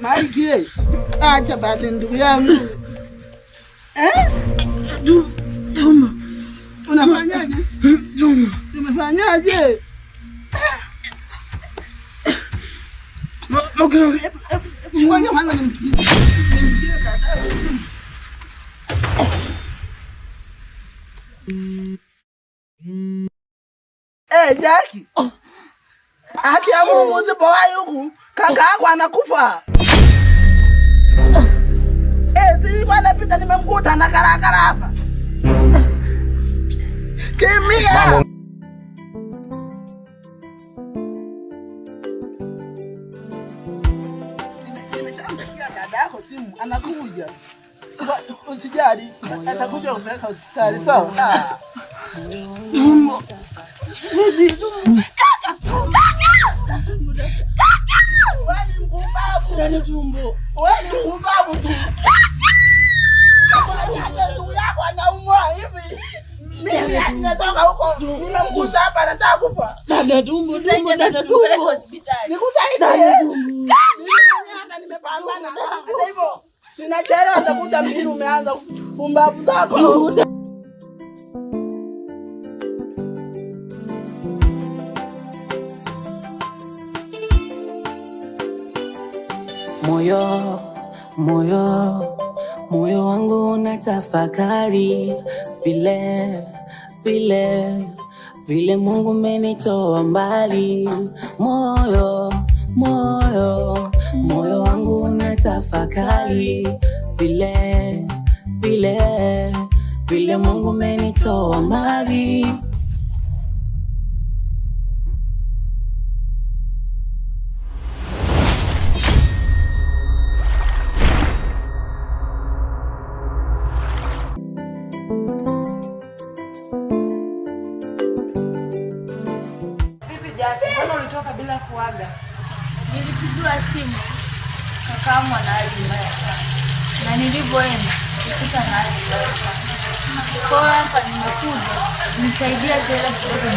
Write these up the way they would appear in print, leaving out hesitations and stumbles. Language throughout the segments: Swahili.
Maliki. Acha basi ndugu yangu. Juma. Unafanyaje? Juma. Umefanyaje? Ngoja kwanza nimtie dada. Jackie. Haki ya Mungu zipo wapi huku? Kaka yako anakufa. Sisi anapita nimemkuta na karakara hapa. Kimia. Nimeshampigia dada yako simu, anakuja. Usijali, atakuja kupeleka hospitali, sawa? Wewe tumbo. Wewe mpumbavu tu. Unakuja ndugu yako anaumwa hivi. Mimi ninatoka huko. Nimemkuta hapa anataka kufa. Dada tumbo. Hospitali. Nikusaidie. Mimi hapa nimepambana. Hata hivyo ninachelewa atakuja mjini umeanza pumbavu zako. Moyo wangu unatafakari vile Mungu amenitoa mbali. Moyo wangu unatafakari vile Mungu amenitoa mbali. Mbona ulitoka bila kuaga? Nilipigiwa simu kakaangu ana hali mbaya sana, na nilivyoenda nikuta na hali mbaya sana. Kwa hapa nimekuja nisaidia tena kidogo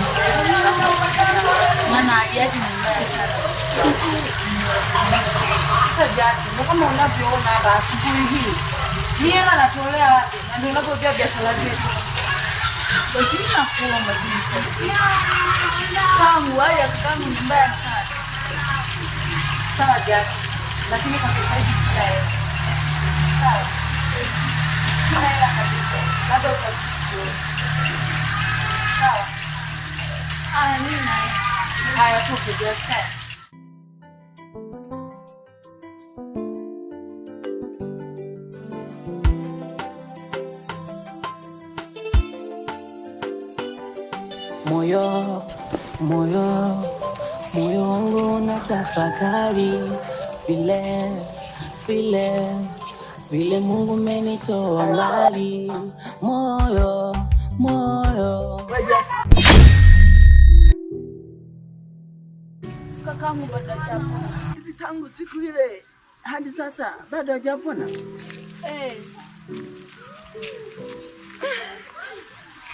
maana hali yake ni mbaya sana. Sasa Jackie, ndio kama unavyoona hapa asubuhi hii. Ni hela natolea wapi? Na ndio unapopia biashara zetu. Basi nakuomba tunisaidia. Kwangu hali ya kakaangu ni mbaya sana. Sawa Jackie, lakini kwa sasa hivi sina hela. Sawa. Sina hela kabisa. Labda utachukua. Sawa. Mimi na haya tupe Jackie. Moyo wangu unatafakari vile Mungu amenitoa mbali. Moyo kakaangu bado hajapona. Hivi tangu siku ile hadi sasa bado hajapona?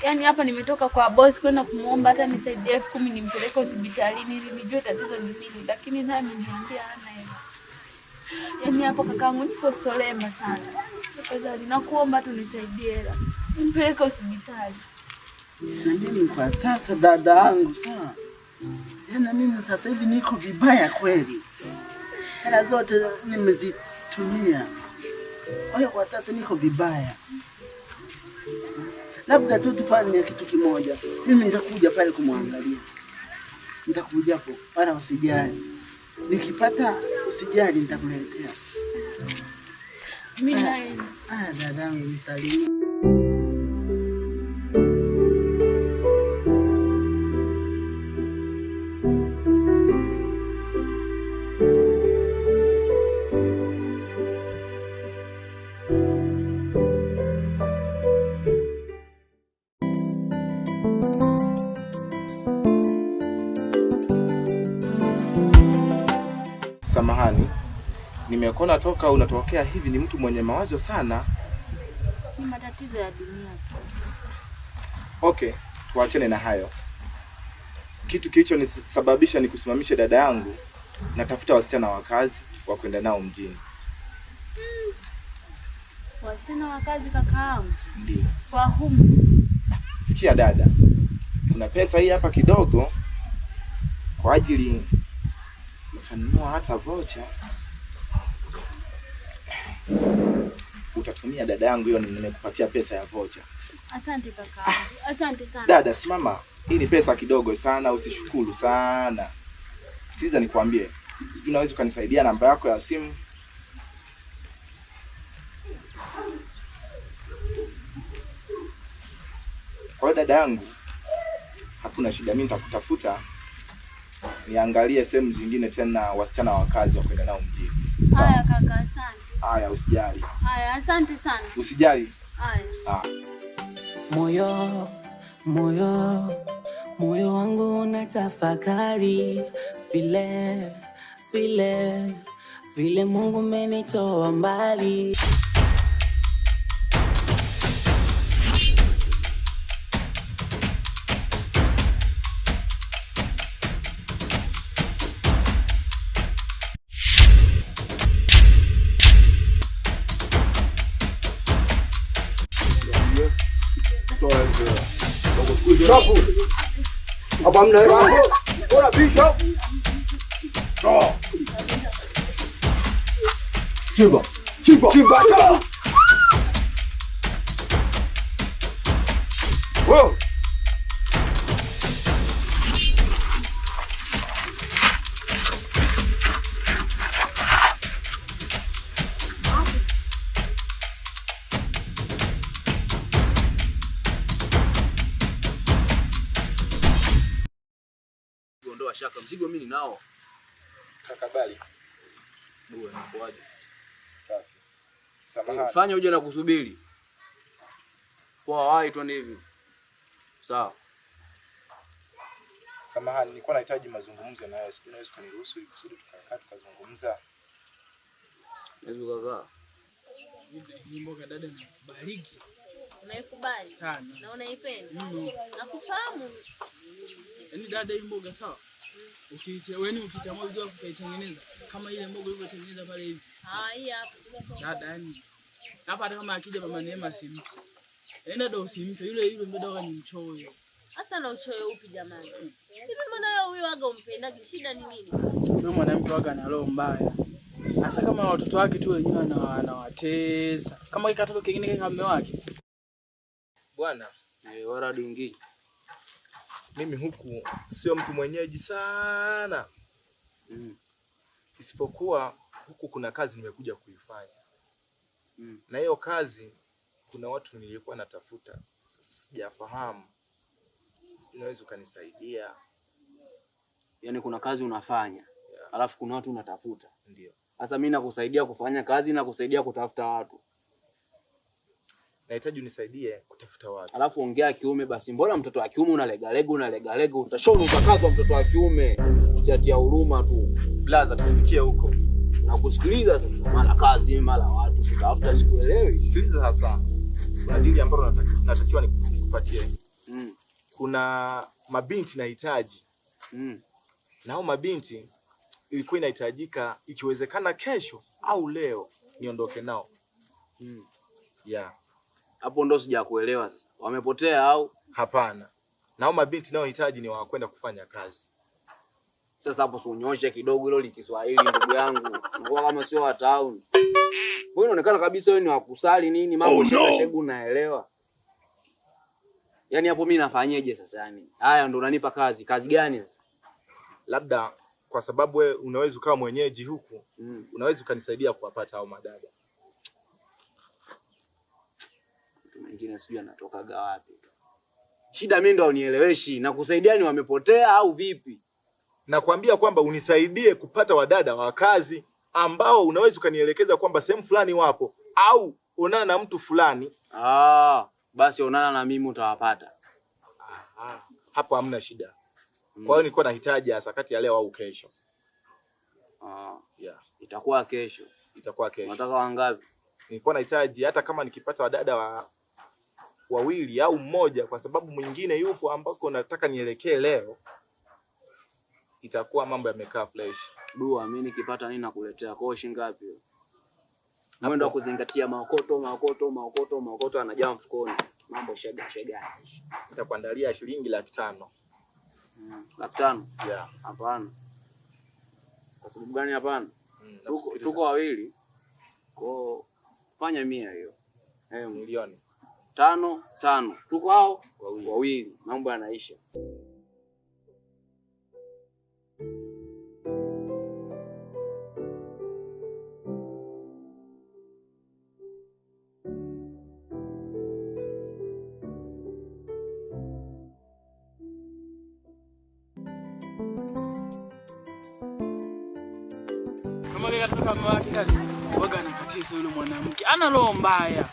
Yaani hapa nimetoka kwa boss kwenda kumuomba hata nisaidie 10,000 nimpeleke hospitalini ili nijue tatizo ni nini, lakini naye ameniambia hana hela. Yaani hapo kakaangu niko solema sana. Tafadhali nakuomba tu nisaidie hela. Nimpeleke hospitali. Na mimi kwa sasa dada yangu sawa. Yaani mimi sasa hivi niko vibaya kweli. Hela zote nimezitumia. Kwa hiyo kwa sasa niko vibaya. Labda tu tufanye kitu kimoja. Mimi nitakuja pale kumwangalia. Nitakuja hapo, wala usijali. Nikipata usijali nitakuletea. Mimi naye. Dadangu nisalimie. Samahani, nimekuona toka unatokea hivi, ni mtu mwenye mawazo sana. Ni matatizo ya dunia tu. Okay, tuachane na hayo. Kitu kilichonisababisha nikusimamishe dada yangu, natafuta wasichana wa kazi wa kwenda nao mjini. Wasichana wa kazi kakaangu? Ndio. Kwa humu. Sikia dada, kuna pesa hii hapa kidogo kwa ajili utanunua hata vocha. Utatumia dada yangu, hiyo nimekupatia pesa ya vocha. Asante kaka. Asante sana. Dada simama, hii ni pesa kidogo sana, usishukuru sana. Sikiliza nikwambie, sijui unaweza ukanisaidia namba yako ya simu? Kwa hiyo dada yangu, hakuna shida, mimi nitakutafuta. Niangalie sehemu zingine tena wasichana wa kazi wa kwenda nao mjini. Haya kaka, asante. Haya, usijali. Haya, asante sana. Usijali. Haya. Moyo wangu unatafakari vile Mungu amenitoa mbali. Apa mna hapo? Bora bisho. Chimba. Wow. Ondoa shaka, mzigo mimi ninao. Kakabali. Bwana mpoaje? Safi. Samahani. Fanya uje na kusubiri. Kwa wai tu hivi. Sawa. Samahani, nilikuwa nahitaji mazungumzo na wewe. Unaweza kuniruhusu ili kusudi tukakaa tukazungumza? Naweza kukaa. Hii mboga dada na bariki. Unaikubali? Sana. Na unaipenda? Nakufahamu. Yaani dada hii mboga sawa? Ukitamua vizuri kuitengeneza kama ile mboga ilivyotengeneza pale hivi. Hii hapa. Dada yani. Hapa hata kama akija mama Neema simpi. Yaani dada usimpe yule mdogo ni mchoyo. Sasa na uchoyo upi jamani? Hivi mbona wewe huyo waga umpendaje? Shida ni nini? Huyo mwanamke waga ana roho mbaya. Hasa kama watoto wake tu wenyewe anawatesa. Kama kile katoto kingine kama mume wake. Bwana, wala dingi. Mimi huku sio mtu mwenyeji sana. Isipokuwa huku kuna kazi nimekuja kuifanya. Na hiyo kazi kuna watu nilikuwa natafuta. Sasa sijafahamu. Unaweza ukanisaidia? Yaani kuna kazi unafanya, alafu kuna watu unatafuta. Ndio. Sasa mimi nakusaidia kufanya kazi na kusaidia kutafuta watu. Nahitaji unisaidie kutafuta watu. Alafu ongea kiume basi. Mbona mtoto wa kiume unalega utashona utakazwa mtoto wa kiume. Utatia huruma tu. Blaza, tusifikie huko. Nakusikiliza sasa. Mara kazi, mara watu kutafuta, sikuelewi. Sikiliza sasa. Kuna dili ambalo natakiwa nikupatie. Kuna mabinti nahitaji. Na hao mabinti ilikuwa inahitajika ikiwezekana kesho au leo niondoke nao. Hapo ndo sijakuelewa sasa. Wamepotea au? Hapana. Na hao mabinti nao hitaji ni wa kwenda kufanya kazi. Sasa hapo unyoshe kidogo hilo likiswahili ndugu yangu. Ngoa kama sio wa town. Wewe unaonekana kabisa wewe ni wa kusali nini, mambo shegu naelewa. Yaani hapo mimi nafanyeje sasa yani? Haya ndo unanipa kazi. Kazi gani sasa? Labda kwa sababu wewe unaweza ukawa mwenyeji huku, unaweza ukanisaidia kuwapata hao madada. Mtu mwingine sijui anatokaga wapi tu. Shida mimi ndo unieleweshi, na kusaidia ni wamepotea au vipi? Nakwambia kwamba unisaidie kupata wadada wa kazi ambao unaweza ukanielekeza kwamba sehemu fulani wapo au onana na mtu fulani. Basi onana na mimi utawapata. Hapo hamna shida. Kwa hiyo nilikuwa nahitaji hasa kati ya leo au kesho. Yeah. Itakuwa kesho. Itakuwa kesho. Unataka wangapi? Nilikuwa nahitaji hata kama nikipata wadada wawili au mmoja, kwa sababu mwingine yupo ambako nataka nielekee leo. Itakuwa mambo yamekaa fresh. Dua, mimi nikipata nini nakuletea? Kwa shilingi ngapi hiyo? Mwendo wa kuzingatia maokoto anajaa mfukoni. Mambo shega. Nitakuandalia shilingi 500,000. 500,000? Yeah. Hapana. Kwa sababu gani hapana? Tuko wawili. Kwa fanya 100 hiyo. Milioni 5. Tuko hao wawili. Mambo yanaisha. Kama katoka mwake kali, waga anakatisa yule mwanamke. Ana roho mbaya.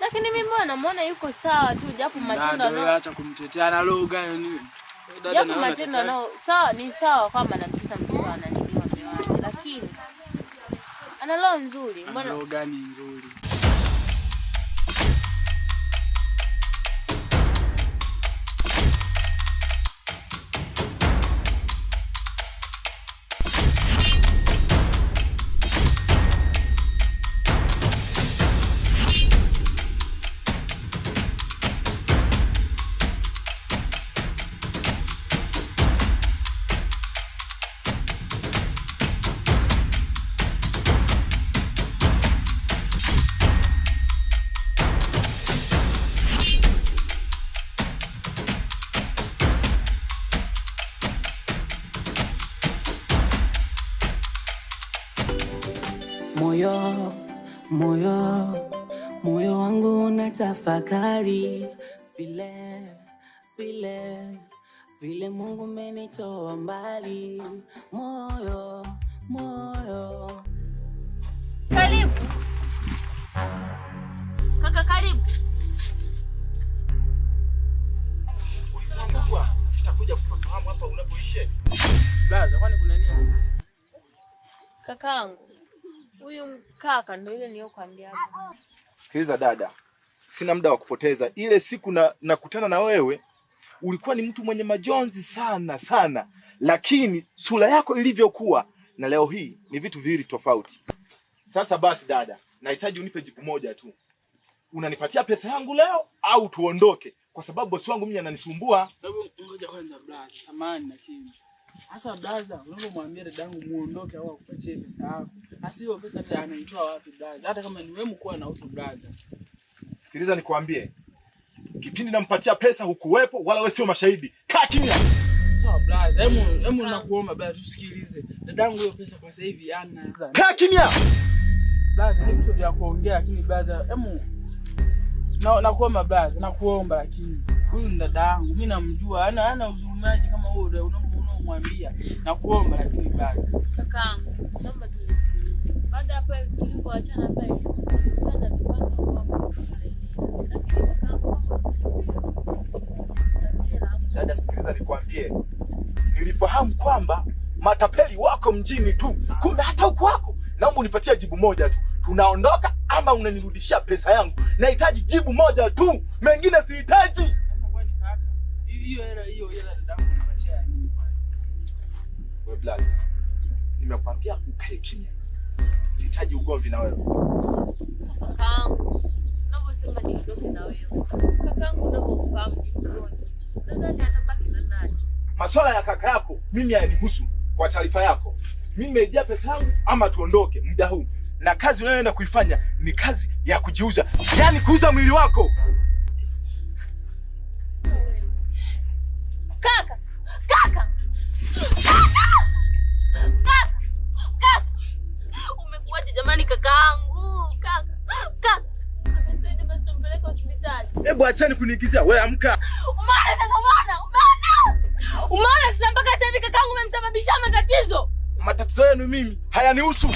Lakini mimi mbona namuona yuko sawa tu, japo matendo ndio acha kumtetea. Ana roho gani nini? Japo matendo nao sawa, ni sawa kama anamtesa mtu ananiliwa wake, lakini ana roho nzuri. Mbona roho gani nzuri? Moyo wangu unatafakari vile Mungu amenitoa mbali. Moyo. Karibu. Kaka karibu. Ulisema sitakuja kufahamu hapa unapoishi. Blaza, kwani kuna nini? Kakaangu. Huyu kaka ndio ile niliyokuambia hapo. Sikiliza dada. Sina muda wa kupoteza. Ile siku nakutana na wewe, ulikuwa ni mtu mwenye majonzi sana. Lakini sura yako ilivyokuwa na leo hii ni vitu viwili tofauti. Sasa basi dada, nahitaji unipe jibu moja tu. Unanipatia pesa yangu leo au tuondoke? Kwa sababu bosi wangu mimi ananisumbua. Hebu ngoja kwanza blaza, samahani lakini. Sasa blaza, unapomwambia dadangu muondoke au akupatie pesa yako, asiyo pesa hata anaitoa wapi blaza? Hata kama ni wewe mkuu na utu blaza. Sikiliza nikwambie. Kipindi nampatia pesa hukuwepo wala wewe sio mashahidi. Kaa kimya. Sawa blaza, hebu nakuomba blaza tusikilize. Dadangu hiyo pesa kwa sasa hivi hana. Kaa kimya. Blaza, ni vitu vya kuongea lakini blaza, hebu nakuomba blaza, nakuomba lakini huyu ni dadangu, mimi namjua. Hana uzumaji kama wewe unamwambia. Nakuomba lakini blaza. Kakaangu, naomba tusikilize. Baada ya pale tulipoachana pale, tukaenda kupanga kwa dada, sikiliza nikwambie. Nilifahamu kwamba matapeli wako mjini tu. Kumbe hata huko wako. Naomba unipatie jibu moja tu. Tunaondoka ama unanirudishia pesa yangu? Nahitaji jibu moja tu. Mengine sihitaji. Sasa kwani kaka, hiyo hela dadangu nipatia nini kwani? Wewe blaza. Nimekwambia ukae kimya. Sihitaji ugomvi na wewe. Sasa kakaangu, unaposema niondoke na wewe. Kakaangu unapofahamu ni mgonjwa. Nadhani atabaki na nani? Masuala ya kaka yako mimi hayanihusu. Kwa taarifa yako, mimi nimejia pesa yangu ama tuondoke muda huu. na kazi unayoenda kuifanya ni kazi ya kujiuza, yaani kuuza mwili wako. Kaka! Kaka! Umekuwaje jamani kakaangu? Kaka! Nisaidie basi tumpeleke hospitali. Hebu acheni kuniigizia, wewe amka. Umeona sasa mpaka sasa hivi kakaangu umemsababishia matatizo. Matatizo yenu mimi hayanihusu.